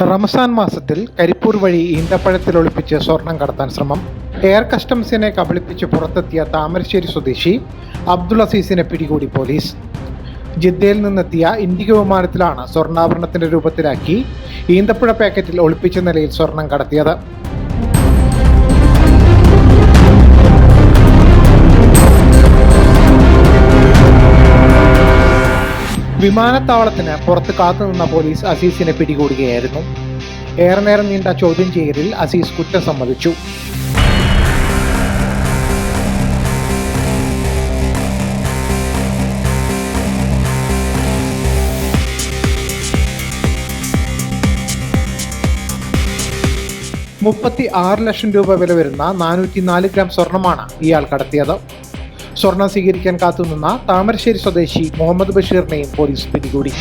റമസാൻ മാസത്തിൽ കരിപ്പൂർ വഴി ഈന്തപ്പഴത്തിൽ ഒളിപ്പിച്ച് സ്വർണം കടത്താൻ ശ്രമം. എയർ കസ്റ്റംസിനെ കബളിപ്പിച്ച് പുറത്തെത്തിയ താമരശ്ശേരി സ്വദേശി അബ്ദുൾ അസീസിനെ പിടികൂടി പോലീസ്. ജിദ്ദയിൽ നിന്നെത്തിയ ഇൻഡിഗോ വിമാനത്തിലാണ് സ്വർണ്ണാഭരണത്തിന്റെ രൂപത്തിലാക്കി ഈന്തപ്പഴ പാക്കറ്റിൽ ഒളിപ്പിച്ച നിലയിൽ സ്വർണം കടത്തിയത്. വിമാനത്താവളത്തിന് പുറത്ത് കാത്തുനിന്ന പോലീസ് അസീസിനെ പിടികൂടുകയായിരുന്നു. ഏറെ നേരം നീണ്ട ചോദ്യം ചെയ്യലിൽ അസീസ് കുറ്റം സമ്മതിച്ചു. $36 ലക്ഷം വില വരുന്ന 404 ഗ്രാം സ്വർണമാണ് ഇയാൾ കടത്തിയത്. സ്വർണം സ്വീകരിക്കാൻ കാത്തുനിന്ന താമരശ്ശേരി സ്വദേശി മുഹമ്മദ് ബഷീറിനെയും പോലീസ് പിടികൂടി.